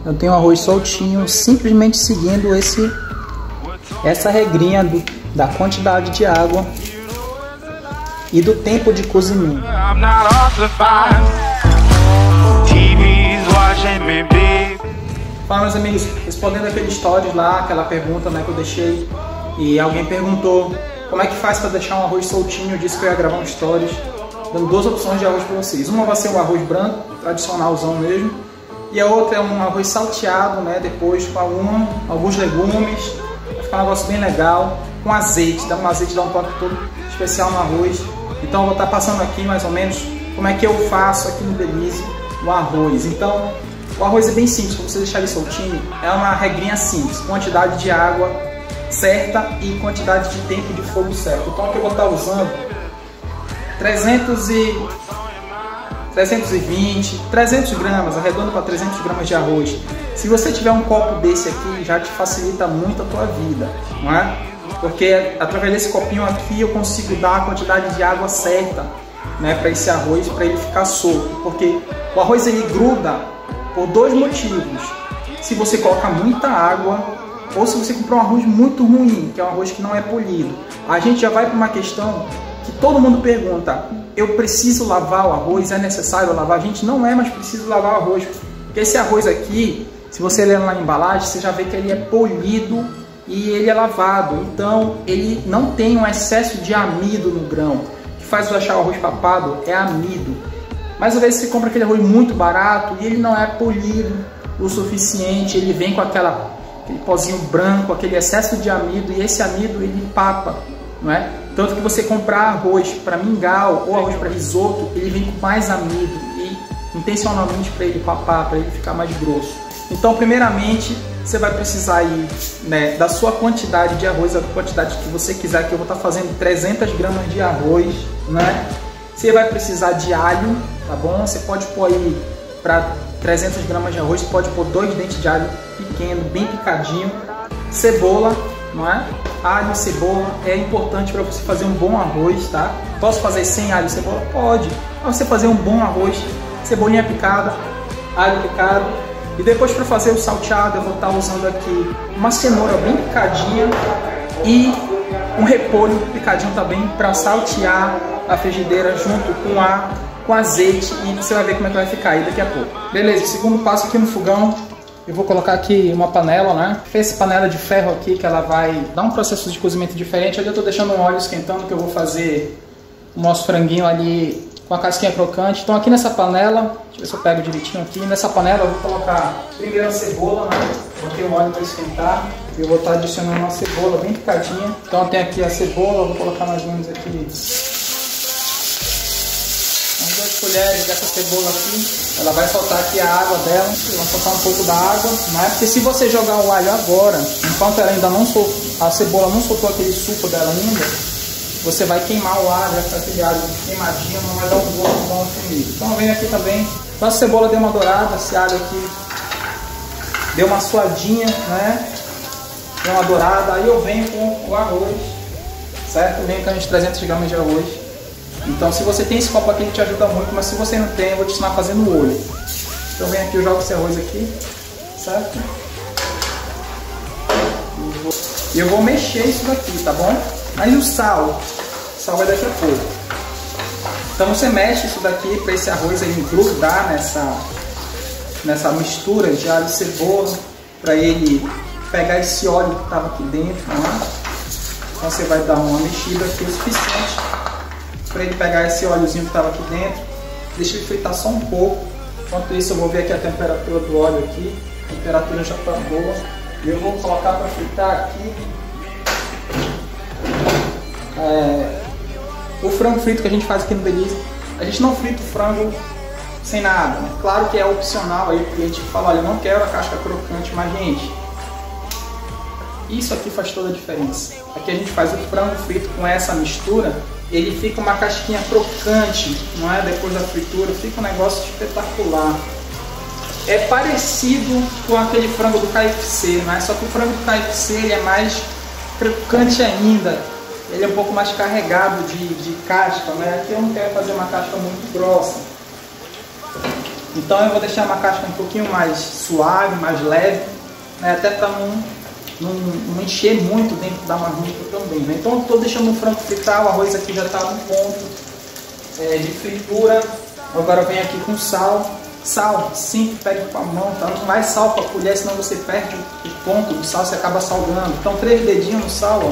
eu tenho arroz soltinho, simplesmente seguindo essa regrinha da quantidade de água e do tempo de cozimento. Fala, meus amigos, respondendo aquele stories lá, aquela pergunta, né, que eu deixei, e alguém perguntou como é que faz para deixar um arroz soltinho. Eu disse que eu ia gravar um stories dando duas opções de arroz para vocês. Uma vai ser o arroz branco, tradicionalzão mesmo, e a outra é um arroz salteado, né, depois com alguns legumes. Vai ficar um negócio bem legal, com azeite, dá um toque todo especial no arroz. Então eu vou estar passando aqui mais ou menos como é que eu faço aqui no Belize o arroz. Então o arroz é bem simples, para você deixar ele soltinho, é uma regrinha simples: quantidade de água certa e quantidade de tempo de fogo certo. Então aqui eu vou estar usando 300 gramas, arredondo para 300 gramas de arroz. Se você tiver um copo desse aqui, já te facilita muito a tua vida, não é? Porque através desse copinho aqui eu consigo dar a quantidade de água certa, né, para esse arroz, para ele ficar solto. Porque o arroz ele gruda por dois motivos: se você coloca muita água ou se você comprar um arroz muito ruim, que é um arroz que não é polido. A gente já vai para uma questão que todo mundo pergunta: eu preciso lavar o arroz? É necessário lavar? A gente não é mais preciso lavar o arroz, porque esse arroz aqui, se você ler na embalagem, você já vê que ele é polido e ele é lavado. Então ele não tem um excesso de amido no grão. O que faz deixar o arroz papado é amido. Mas às vezes você compra aquele arroz muito barato e ele não é polido o suficiente, ele vem com aquele pozinho branco, aquele excesso de amido, e esse amido ele empapa, não é? Tanto que você comprar arroz para mingau ou arroz para risoto, ele vem com mais amido, e intencionalmente para ele papar, para ele ficar mais grosso. Então primeiramente você vai precisar aí, né, da sua quantidade de arroz, a quantidade que você quiser, que eu vou estar fazendo 300 gramas de arroz, né? Você vai precisar de alho, tá bom? Você pode pôr aí para 300 gramas de arroz, você pode pôr 2 dentes de alho pequeno, bem picadinho. Cebola, não é? Alho e cebola é importante para você fazer um bom arroz, tá? Posso fazer sem alho e cebola? Pode. Para você fazer um bom arroz, cebolinha picada, alho picado. E depois, para fazer o salteado, eu vou estar usando aqui uma cenoura bem picadinha e um repolho picadinho também, para saltear a frigideira junto com azeite, e você vai ver como é que vai ficar aí daqui a pouco. Beleza, segundo passo aqui no fogão, eu vou colocar aqui uma panela, né? Essa panela de ferro aqui, que ela vai dar um processo de cozimento diferente. Ali eu tô deixando um óleo esquentando, que eu vou fazer o nosso franguinho ali com a casquinha crocante. Então aqui nessa panela, deixa eu ver se eu pego direitinho aqui. Nessa panela eu vou colocar primeiro a cebola, né? Botei o óleo para esquentar. Eu vou estar adicionando uma cebola bem picadinha. Então eu tenho aqui a cebola, eu vou colocar mais ou menos aqui 2 colheres dessa cebola aqui. Ela vai soltar aqui a água dela, vai soltar um pouco da água, né? Porque se você jogar o alho agora, enquanto ela ainda não soltou, a cebola não soltou aquele suco dela ainda, você vai queimar o alho, vai ficar aquele alho queimadinho, não vai dar um gosto bom comigo. Então eu venho aqui também, quando a cebola deu uma dourada, esse alho aqui deu uma suadinha, né? Deu uma dourada, aí eu venho com o arroz, certo? Eu venho com uns 300 gramas de arroz. Então se você tem esse copo aqui, ele te ajuda muito, mas se você não tem, eu vou te ensinar a fazer no olho. Então eu venho aqui, eu jogo esse arroz aqui, certo? E eu vou mexer isso daqui, tá bom? Aí o sal vai daqui a pouco. Então você mexe isso daqui para esse arroz aí grudar nessa mistura de alho e cebola, para ele pegar esse óleo que estava aqui dentro, né? Então você vai dar uma mexida aqui o suficiente para ele pegar esse óleozinho que estava aqui dentro. Deixa ele fritar só um pouco. Enquanto isso eu vou ver aqui a temperatura do óleo aqui. A temperatura já está boa. E eu vou colocar para fritar aqui o frango frito que a gente faz aqui no Belize. A gente não frita o frango sem nada, né? Claro que é opcional aí, porque a gente fala, olha, eu não quero a casca crocante, mas gente, isso aqui faz toda a diferença. Aqui a gente faz o frango frito com essa mistura, ele fica uma casquinha crocante, não é? Depois da fritura, fica um negócio espetacular. É parecido com aquele frango do KFC, né? Só que o frango do KFC ele é mais crocante ainda. Ele é um pouco mais carregado de casca, né? Aqui eu não quero fazer uma casca muito grossa. Então eu vou deixar uma casca um pouquinho mais suave, mais leve, né? Até para não encher muito dentro da marmita também, né? Então eu estou deixando o frango fritar, o arroz aqui já está no ponto de fritura. Agora eu venho aqui com sal. Sal, sim, pegue com a mão, tá? Não mais sal com a colher, senão você perde o ponto do sal, você acaba salgando. Então 3 dedinhos no sal, ó.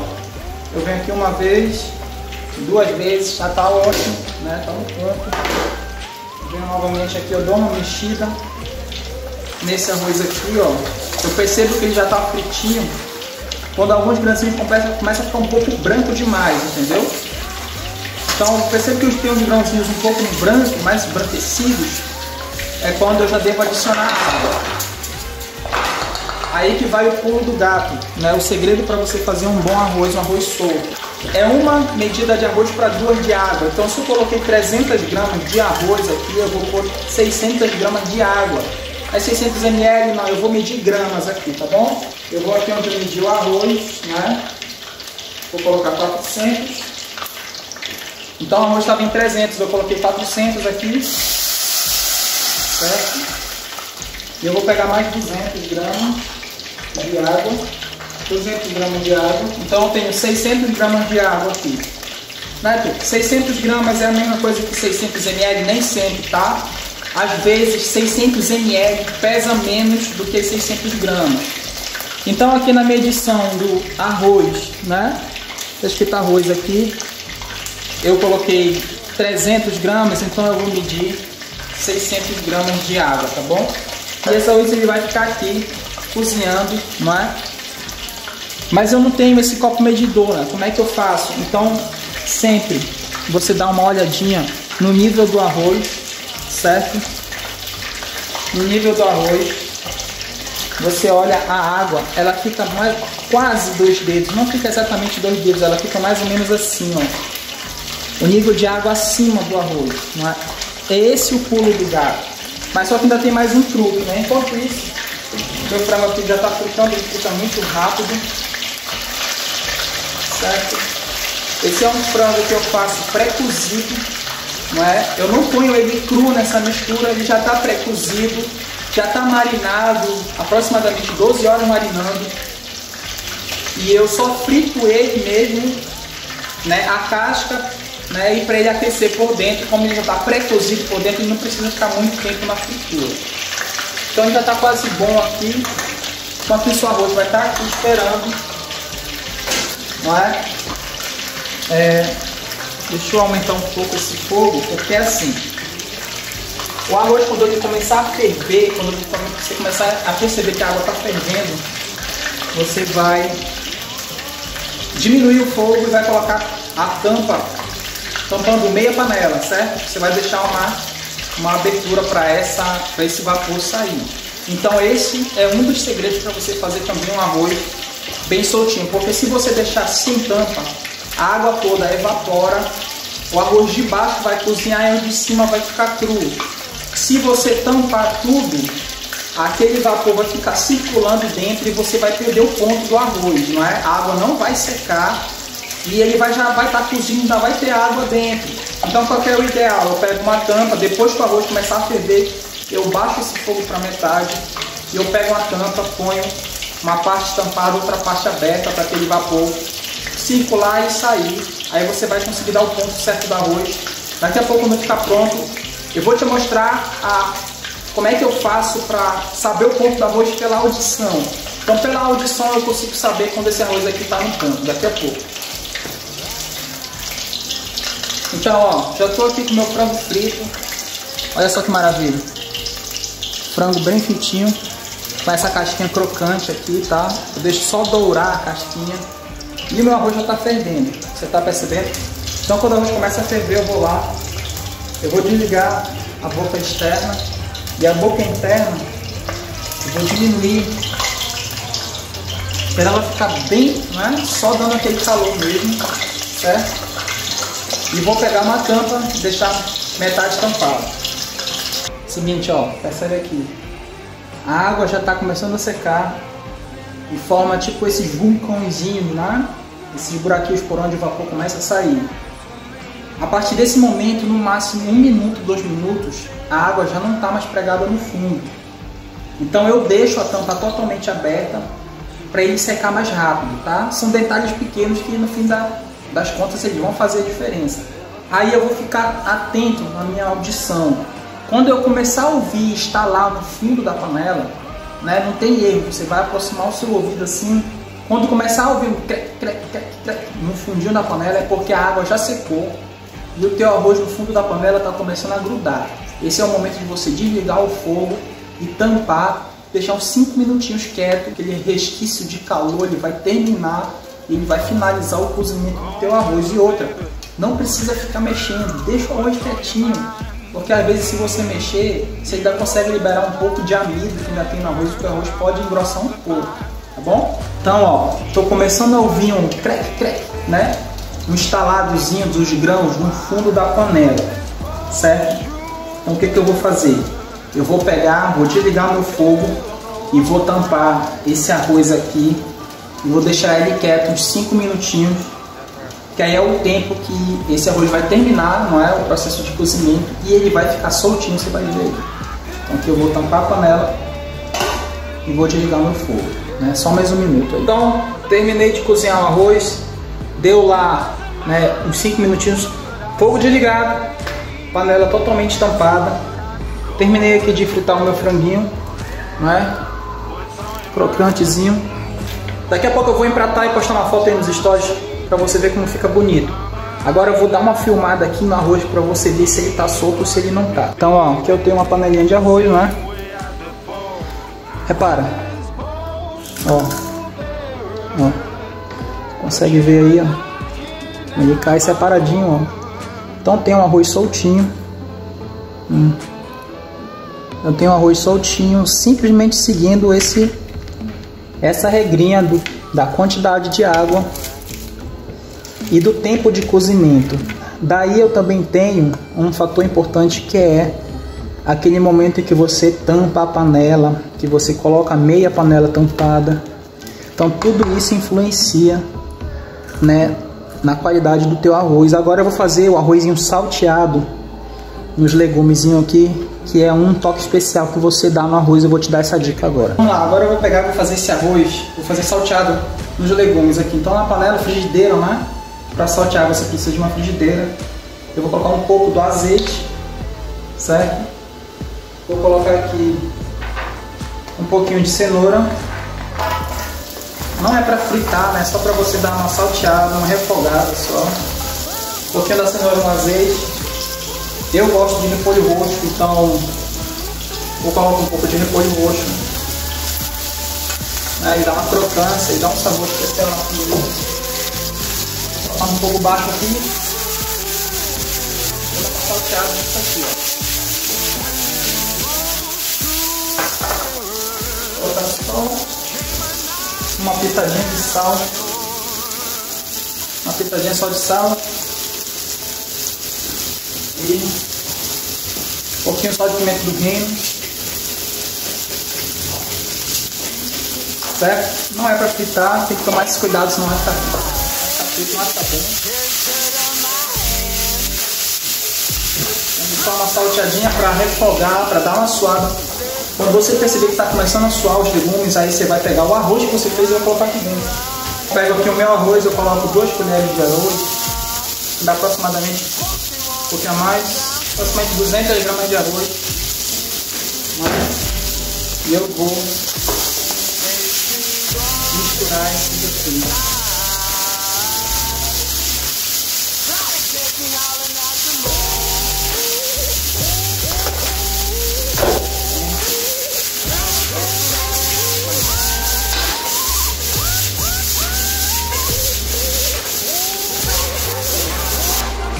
Eu venho aqui uma vez, 2 vezes, já tá ótimo, né? Tá no ponto. Venho novamente aqui, eu dou uma mexida nesse arroz aqui, ó. Eu percebo que ele já tá fritinho. Quando alguns grãozinhos começa a ficar um pouco branco demais, entendeu? Então eu percebo que tem uns grãozinhos um pouco branco, mais embranquecidos. É quando eu já devo adicionar água. Aí que vai o pulo do gato, né? O segredo para você fazer um bom arroz, um arroz solto. É uma medida de arroz para 2 de água. Então se eu coloquei 300 gramas de arroz aqui, eu vou pôr 600 gramas de água. Aí 600 ml, não, eu vou medir gramas aqui, tá bom? Eu vou aqui onde eu medi o arroz, né? Vou colocar 400. Então o arroz estava em 300, eu coloquei 400 aqui. Certo? E eu vou pegar mais 200 gramas de água. 200 gramas de água. Então eu tenho 600 gramas de água aqui. Né? 600 gramas é a mesma coisa que 600 ml, nem sempre, tá? Às vezes 600 ml pesa menos do que 600 gramas. Então aqui na medição do arroz, né? Está escrito arroz aqui. Eu coloquei 300 gramas, então eu vou medir 600 gramas de água, tá bom? E esse arroz ele vai ficar aqui cozinhando, não é? Mas eu não tenho esse copo medidor, né? Como é que eu faço? Então, sempre você dá uma olhadinha no nível do arroz, certo? No nível do arroz, você olha a água, ela fica quase 2 dedos, não fica exatamente 2 dedos, ela fica mais ou menos assim, ó. O nível de água acima do arroz, não é? É esse o pulo do gato. Mas só que ainda tem mais um truque, né? Enquanto isso, meu frango aqui já está fritando, ele frita muito rápido. Certo? Esse é um frango que eu faço pré-cozido, não é? Eu não ponho ele cru nessa mistura, ele já está pré-cozido, já está marinado, aproximadamente 12 horas marinando. E eu só frito ele mesmo, né? A casca, né, e para ele aquecer por dentro, como ele já está pré-cozido por dentro, ele não precisa ficar muito tempo na fritura. Então ele já está quase bom aqui. Enquanto isso o arroz vai estar aqui esperando, não é? Deixa eu aumentar um pouco esse fogo, porque é assim, o arroz, quando ele começar a ferver, quando você começar a perceber que a água está fervendo, você vai diminuir o fogo e vai colocar a tampa, tampando meia panela, certo? Você vai deixar uma abertura para esse vapor sair. Então esse é um dos segredos para você fazer também um arroz bem soltinho, porque se você deixar sem tampa, a água toda evapora, o arroz de baixo vai cozinhar e o de cima vai ficar cru. Se você tampar tudo, aquele vapor vai ficar circulando dentro e você vai perder o ponto do arroz, não é? A água não vai secar e ele já vai estar cozinhando, ainda vai ter água dentro. Então qual que é o ideal? Eu pego uma tampa, depois que o arroz começar a ferver, eu baixo esse fogo para metade e eu pego uma tampa, ponho uma parte tampada, outra parte aberta para aquele vapor circular e sair. Aí você vai conseguir dar o ponto certo do arroz. Daqui a pouco, quando ficar pronto, eu vou te mostrar como é que eu faço para saber o ponto do arroz pela audição. Então pela audição eu consigo saber quando esse arroz aqui está no ponto, daqui a pouco. Então ó, já estou aqui com o meu frango frito. Olha só que maravilha. Frango bem fritinho, com essa casquinha crocante aqui, tá? Eu deixo só dourar a casquinha. E o meu arroz já está fervendo, você está percebendo? Então quando o arroz começa a ferver, eu vou lá, eu vou desligar a boca externa e a boca interna eu vou diminuir para ela ficar bem, não é? Só dando aquele calor mesmo, certo? E vou pegar uma tampa e deixar metade tampada. Seguinte, ó, percebe aqui, a água já está começando a secar e forma tipo esses vulcãozinhos, né? Esses buraquinhos por onde o vapor começa a sair. A partir desse momento, no máximo 1 minuto, 2 minutos, a água já não está mais pregada no fundo. Então eu deixo a tampa totalmente aberta para ele secar mais rápido, tá? São detalhes pequenos que no fim das contas eles vão fazer a diferença. Aí eu vou ficar atento na minha audição. Quando eu começar a ouvir estalar no fundo da panela, né, não tem erro, você vai aproximar o seu ouvido assim. Quando começar a ouvir um crec, crec, crec, crec no fundinho da panela, é porque a água já secou e o teu arroz no fundo da panela está começando a grudar. Esse é o momento de você desligar o fogo e tampar, deixar uns 5 minutinhos quieto, aquele resquício de calor ele vai terminar e ele vai finalizar o cozimento do teu arroz. E outra, não precisa ficar mexendo, deixa o arroz quietinho, porque às vezes se você mexer, você ainda consegue liberar um pouco de amido que ainda tem no arroz, porque o arroz pode engrossar um pouco, tá bom? Então, ó, tô começando a ouvir um crec, crec, né? Um estaladozinho dos grãos no fundo da panela, certo? Então o que eu vou fazer? Eu vou pegar, vou desligar meu fogo e vou tampar esse arroz aqui e vou deixar ele quieto uns 5 minutinhos, que aí é o tempo que esse arroz vai terminar, não é, o processo de cozimento, e ele vai ficar soltinho, você vai ver aí. Então aqui eu vou tampar a panela e vou desligar meu fogo, né? Só mais 1 minuto aí. Então terminei de cozinhar o arroz, deu lá, né, uns 5 minutinhos, fogo desligado, panela totalmente tampada. Terminei aqui de fritar o meu franguinho, né? Crocantezinho. Daqui a pouco eu vou empratar e postar uma foto aí nos stories para você ver como fica bonito. Agora eu vou dar uma filmada aqui no arroz para você ver se ele tá solto ou se ele não tá. Então, ó, aqui eu tenho uma panelinha de arroz, né? Repara. Ó. Ó. Consegue ver aí, ó. Ele cai separadinho, ó. Então tem um arroz soltinho. Eu tenho um arroz soltinho, simplesmente seguindo essa regrinha da quantidade de água e do tempo de cozimento. Daí eu também tenho um fator importante, que é aquele momento em que você tampa a panela, que você coloca meia panela tampada. Então tudo isso influencia, né, na qualidade do teu arroz. Agora eu vou fazer o arrozinho salteado nos legumezinhos aqui, que é um toque especial que você dá no arroz. Eu vou te dar essa dica agora. Vamos lá, agora eu vou pegar e vou fazer esse arroz, vou fazer salteado nos legumes aqui. Então na panela, frigideira, né? Para saltear você precisa de uma frigideira. Eu vou colocar um pouco do azeite, certo? Vou colocar aqui um pouquinho de cenoura. Não é para fritar, né? Só para você dar uma salteada, uma refogada só. Um pouquinho da cenoura no azeite. Eu gosto de repolho roxo, então vou colocar um pouco de repolho roxo. Ele dá uma crocância e dá um sabor especial na comida. Vou colocar um pouco baixo aqui. Vou dar uma salteada nisso aqui, ó. Vou colocar só uma pitadinha de sal. Uma pitadinha só de sal. E um pouquinho só de pimenta do reino, certo? Não é para fritar, tem que tomar esse cuidado, senão vai ficar frito, não vai ficar bom. Vamos só uma salteadinha para refogar, para dar uma suada. Quando você perceber que está começando a suar os legumes, aí você vai pegar o arroz que você fez e vai colocar aqui dentro. Pego aqui o meu arroz, eu coloco 2 colheres de arroz, dá aproximadamente um pouquinho a mais, aproximadamente 200 gramas de arroz, né? E eu vou misturar isso aqui.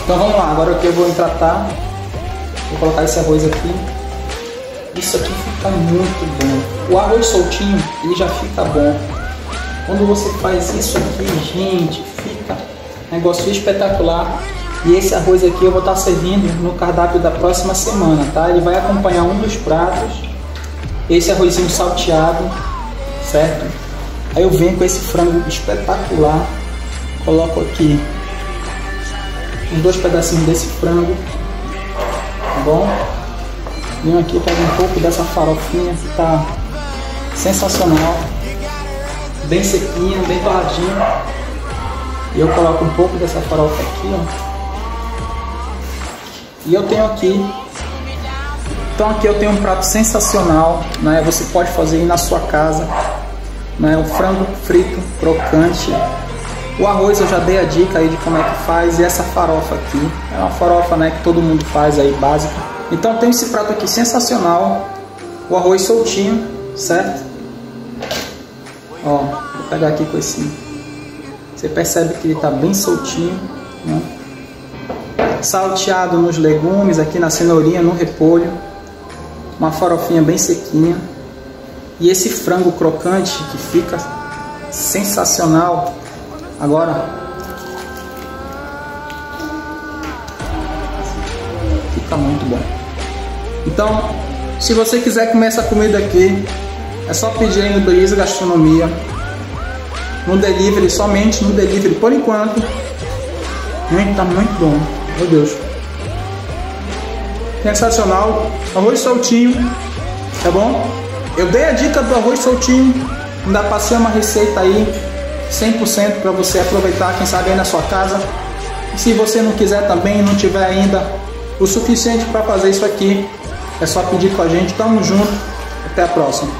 Então vamos lá, agora que eu vou empratar, vou colocar esse arroz aqui. Isso aqui fica muito bom. O arroz soltinho, ele já fica bom. Quando você faz isso aqui, gente, fica um negócio espetacular. E esse arroz aqui eu vou estar servindo no cardápio da próxima semana, tá? Ele vai acompanhar um dos pratos, esse arrozinho salteado, certo? Aí eu venho com esse frango espetacular, coloco aqui uns 2 pedacinhos desse frango, tá bom? Venho aqui pegar um pouco dessa farofinha que tá sensacional, bem sequinha, bem torradinha. E eu coloco um pouco dessa farofa aqui, ó. E eu tenho aqui, então aqui eu tenho um prato sensacional, né? Você pode fazer aí na sua casa, né? O frango frito, crocante. O arroz eu já dei a dica aí de como é que faz. E essa farofa aqui, é uma farofa, né, que todo mundo faz aí, básica. Então tem esse prato aqui sensacional, o arroz soltinho, certo? Ó, vou pegar aqui com esse, você percebe que ele tá bem soltinho, né? Salteado nos legumes, aqui na cenourinha, no repolho, uma farofinha bem sequinha, e esse frango crocante que fica sensacional. Agora fica muito bom. Então, se você quiser comer essa comida aqui, é só pedir aí no Beleza Gastronomia, no delivery, somente no delivery por enquanto. Tá muito bom, meu Deus, sensacional. Arroz soltinho, tá bom? Eu dei a dica do arroz soltinho, ainda passei uma receita aí 100% para você aproveitar, quem sabe aí na sua casa. E se você não quiser também, não tiver ainda o suficiente para fazer isso aqui, é só pedir com a gente. Tamo junto, até a próxima.